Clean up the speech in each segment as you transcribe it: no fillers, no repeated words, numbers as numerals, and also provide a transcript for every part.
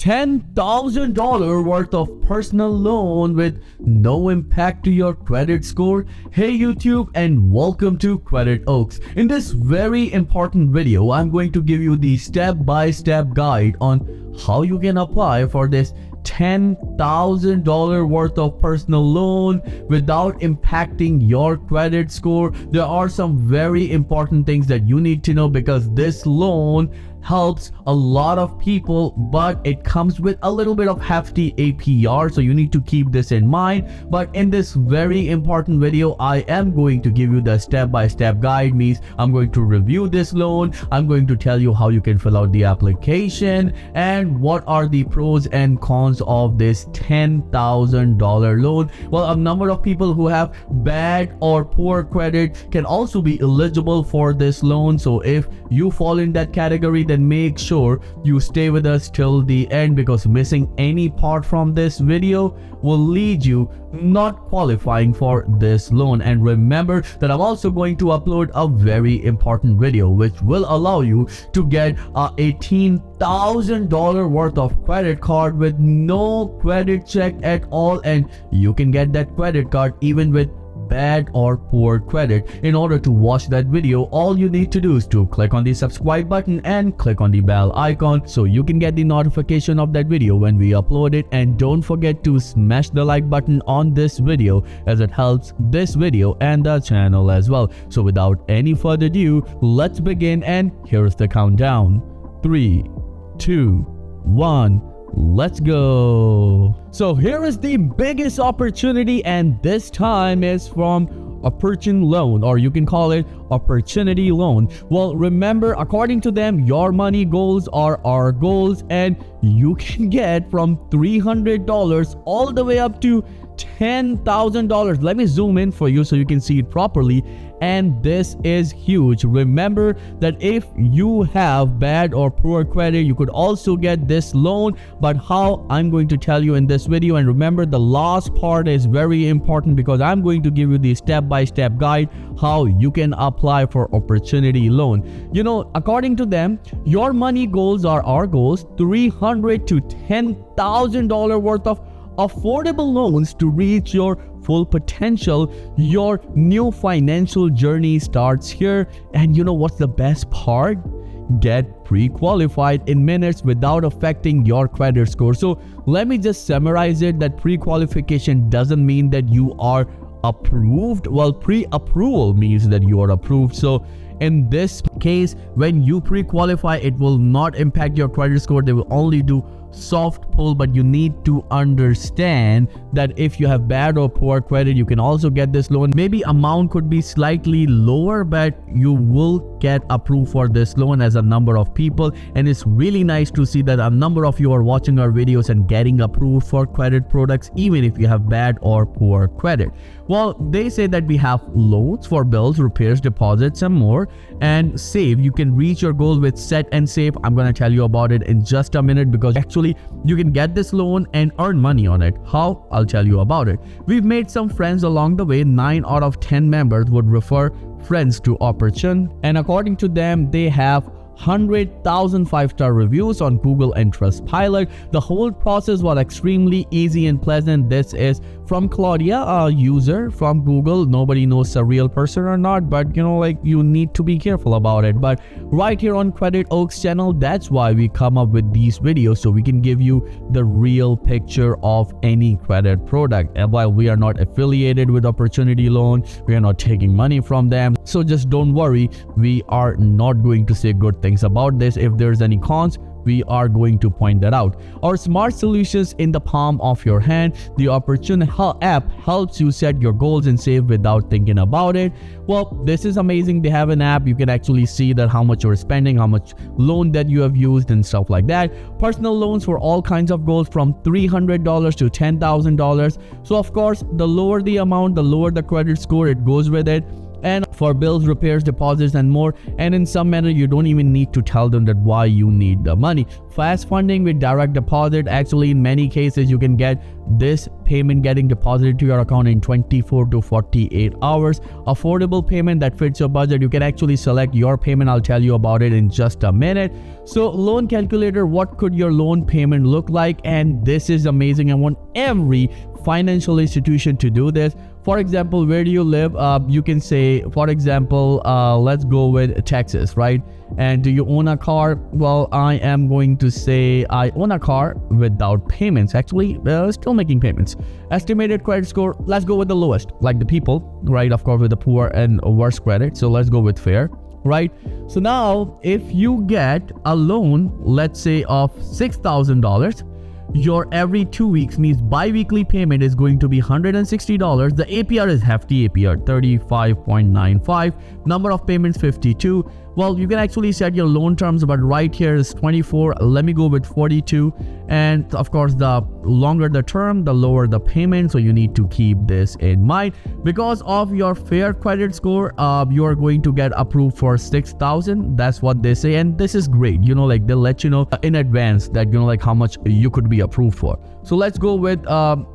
$10,000 worth of personal loan with no impact to your credit score. Hey YouTube, and welcome to Credit Oaks. In this very important video, I'm going to give you the step-by-step guide on how you can apply for this $10,000 worth of personal loan without impacting your credit score. There are some very important things that you need to know because this loan helps a lot of people, but it comes with a little bit of hefty APR, so you need to keep this in mind. But in this very important video, I am going to give you the step-by-step guide. Means I'm going to review this loan, I'm going to tell you how you can fill out the application and what are the pros and cons of this $10,000 loan. Well, a number of people who have bad or poor credit can also be eligible for this loan, so if you fall in that category, then make sure you stay with us till the end, because missing any part from this video will lead you not qualifying for this loan. And remember that I'm also going to upload a very important video which will allow you to get a $18,000 worth of credit card with no credit check at all, and you can get that credit card even with bad or poor credit. In order to watch that video, all you need to do is to click on the subscribe button and click on the bell icon so you can get the notification of that video when we upload it. And don't forget to smash the like button on this video, as it helps this video and the channel as well. So without any further ado, let's begin, and here's the countdown. 3, 2, 1. Let's go. So here is the biggest opportunity, and this time is from opportune loan, or you can call it opportunity loan. Well, remember, according to them, your money goals are our goals, and you can get from $300 all the way up to $10,000. Let me zoom in for you so you can see it properly. And this is huge. Remember that if you have bad or poor credit, you could also get this loan. But how? I'm going to tell you in this video. And remember, the last part is very important because I'm going to give you the step-by-step guide how you can apply for opportunity loan. You know, according to them, your money goals are our goals. $300 to $10,000 worth of affordable loans to reach your full potential. Your new financial journey starts here. And you know what's the best part? Get pre-qualified in minutes without affecting your credit score. So let me just summarize it, that pre-qualification doesn't mean that you are approved. Well, pre-approval means that you are approved. So in this case, when you pre-qualify, it will not impact your credit score. They will only do soft pull, but you need to understand that if you have bad or poor credit, you can also get this loan. Maybe amount could be slightly lower, but you will get approved for this loan as a number of people. And it's really nice to see that a number of you are watching our videos and getting approved for credit products, even if you have bad or poor credit. Well, they say that we have loans for bills, repairs, deposits, and more. And save, you can reach your goal with set and save. I'm going to tell you about it in just a minute, because actually you can get this loan and earn money on it. How? I'll tell you about it. We've made some friends along the way. 9 out of 10 members would refer friends to Opportune, and according to them, they have 100,000 5-star reviews on Google and Trustpilot. The whole process was extremely easy and pleasant. This is from Claudia, a user from Google. Nobody knows a real person or not, but you know, like, you need to be careful about it. But right here on Credit Oaks channel, that's why we come up with these videos, so we can give you the real picture of any credit product. And while we are not affiliated with Opportunity Loan, we are not taking money from them, so just don't worry, we are not going to say good things about this. If there's any cons, we are going to point that out. Our smart solutions in the palm of your hand. The Opportune app helps you set your goals and save without thinking about it. Well, this is amazing. They have an app. You can actually see that how much you're spending, how much loan that you have used, and stuff like that. Personal loans for all kinds of goals from $300 to $10,000. So of course, the lower the amount, the lower the credit score, it goes with it. And for bills, repairs, deposits, and more. And in some manner, you don't even need to tell them that why you need the money. Fast funding with direct deposit, actually in many cases you can get this payment getting deposited to your account in 24 to 48 hours. Affordable payment that fits your budget, you can actually select your payment. I'll tell you about it in just a minute. So loan calculator, what could your loan payment look like? And this is amazing. I want every financial institution to do this. For example, where do you live? You can say, for example, let's go with Texas, right? And do you own a car? Well, I am going to say I own a car without payments. Actually, still making payments. Estimated credit score, let's go with the lowest, like the people, right? Of course, with the poor and worse credit. So let's go with fair, right? So now, if you get a loan, let's say of $6,000, your every 2 weeks means bi-weekly payment is going to be $160. The APR is hefty APR, 35.95. Number of payments 52. Well, you can actually set your loan terms, but right here is 24. Let me go with 42. And of course, the longer the term, the lower the payment. So you need to keep this in mind. Because of your fair credit score, you are going to get approved for 6,000. That's what they say. And this is great. You know, like they'll let you know in advance that, you know, like how much you could be approved for. So let's go with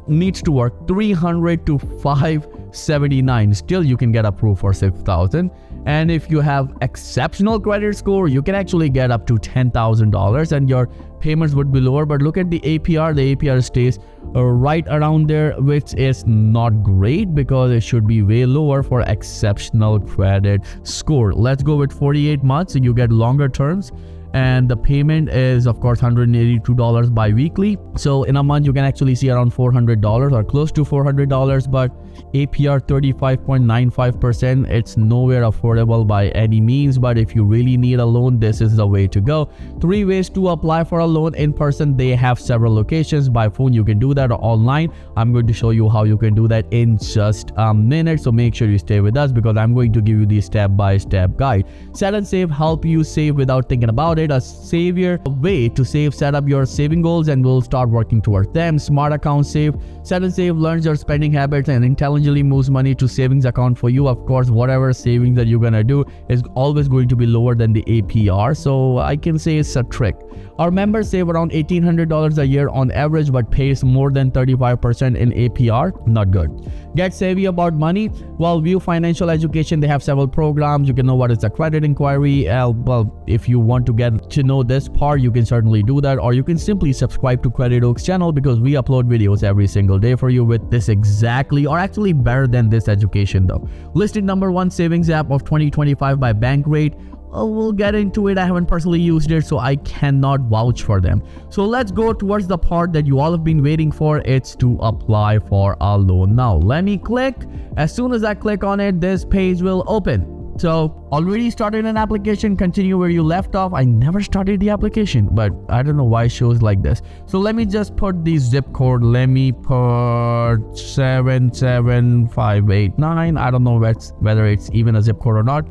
needs to work 300 to 579. Still, you can get approved for 6,000. And if you have exceptional credit score, you can actually get up to $10,000 and your payments would be lower. But look at the APR. The APR stays right around there, which is not great because it should be way lower for exceptional credit score. Let's go with 48 months. So you get longer terms. And the payment is, of course, $182 bi-weekly. So in a month, you can actually see around $400 or close to $400, but APR 35.95%. It's nowhere affordable by any means, but if you really need a loan, this is the way to go. 3 ways to apply for a loan. In person, they have several locations. By phone, you can do that, or online. I'm going to show you how you can do that in just a minute. So make sure you stay with us because I'm going to give you the step-by-step guide. Set and Save help you save without thinking about it. A savior way to save. Set up your saving goals and we'll start working towards them. Smart Account Save. Set and Save learns your spending habits and intelligently moves money to savings account for you. Of course, whatever savings that you're gonna do is always going to be lower than the APR. So I can say it's a trick. Our members save around $1,800 a year on average, but pays more than 35% in APR. Not good. Get savvy about money. Well, View Financial Education, they have several programs. You can know what is a credit inquiry. Well, if you want to get to know this part, you can certainly do that, or you can simply subscribe to Credit Oaks channel because we upload videos every single day for you with this exactly, or actually better than this education though. Listed #1 savings app of 2025 by Bankrate. We'll get into it. I haven't personally used it, so I cannot vouch for them. So let's go towards the part that you all have been waiting for. It's to apply for a loan. Now, let me click. As soon as I click on it, this page will open. So already started an application, continue where you left off. I never started the application, but I don't know why it shows like this. So let me just put the zip code. Let me put 77589. I don't know whether it's even a zip code or not.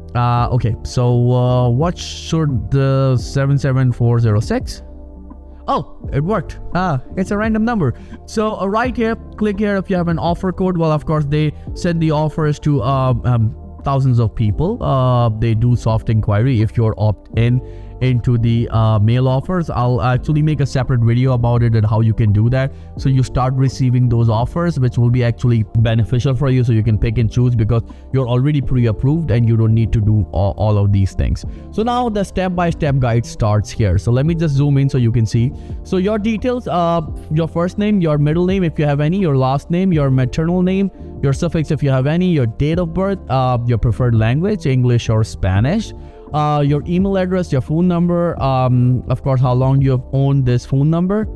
Okay, so what should the 77406? Oh, it worked. It's a random number. So right here, click here if you have an offer code. Well, of course, they send the offers to thousands of people. They do soft inquiry if you're opt-in into the mail offers. I'll actually make a separate video about it and how you can do that, so you start receiving those offers, which will be actually beneficial for you, so you can pick and choose because you're already pre-approved and you don't need to do all of these things. So now the step-by-step guide starts here. So let me just zoom in so you can see. So your details, your first name, your middle name if you have any, your last name, your maternal name, your suffix if you have any, your date of birth, your preferred language, English or Spanish, your email address, your phone number, of course, how long you have owned this phone number.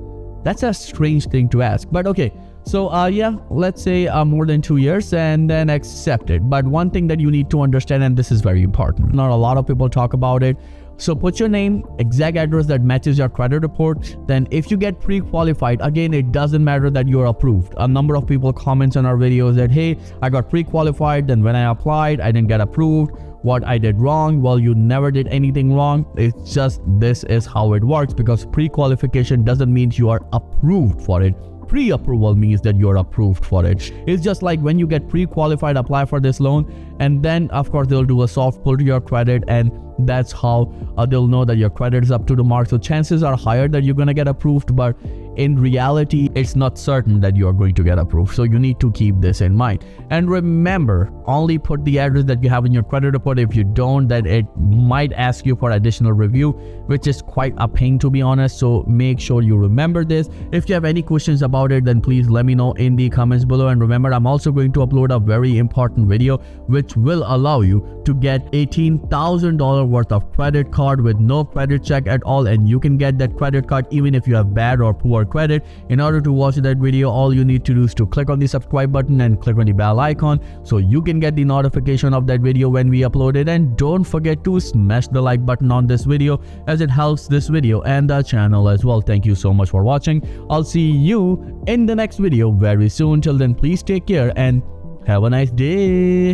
That's a strange thing to ask, but okay. So yeah, let's say more than 2 years, and then accept it. But one thing that you need to understand, and this is very important, not a lot of people talk about it. So put your name, exact address that matches your credit report. Then if you get pre-qualified, again, it doesn't matter that you're approved. A number of people comments on our videos that, hey, I got pre-qualified, then when I applied, I didn't get approved. What I did wrong? Well, you never did anything wrong. It's just this is how it works, because pre-qualification doesn't mean you are approved for it. pre-approval means that you're approved for it. It's just like when you get pre-qualified, apply for this loan, and then of course they'll do a soft pull to your credit, and that's how they'll know that your credit is up to the mark. So chances are higher that you're going to get approved, but in reality it's not certain that you are going to get approved. So you need to keep this in mind. And remember, only put the address that you have in your credit report. If you don't, then it might ask you for additional review, which is quite a pain, to be honest. So make sure you remember this. If you have any questions about it, then please let me know in the comments below. And remember, I'm also going to upload a very important video which will allow you to get $18,000 worth of credit card with no credit check at all, and you can get that credit card even if you have bad or poor credit. In order to watch that video, all you need to do is to click on the subscribe button and click on the bell icon so you can get the notification of that video when we upload it. And don't forget to smash the like button on this video, as it helps this video and the channel as well. Thank you so much for watching. I'll see you in the next video very soon. Till then, please take care and have a nice day.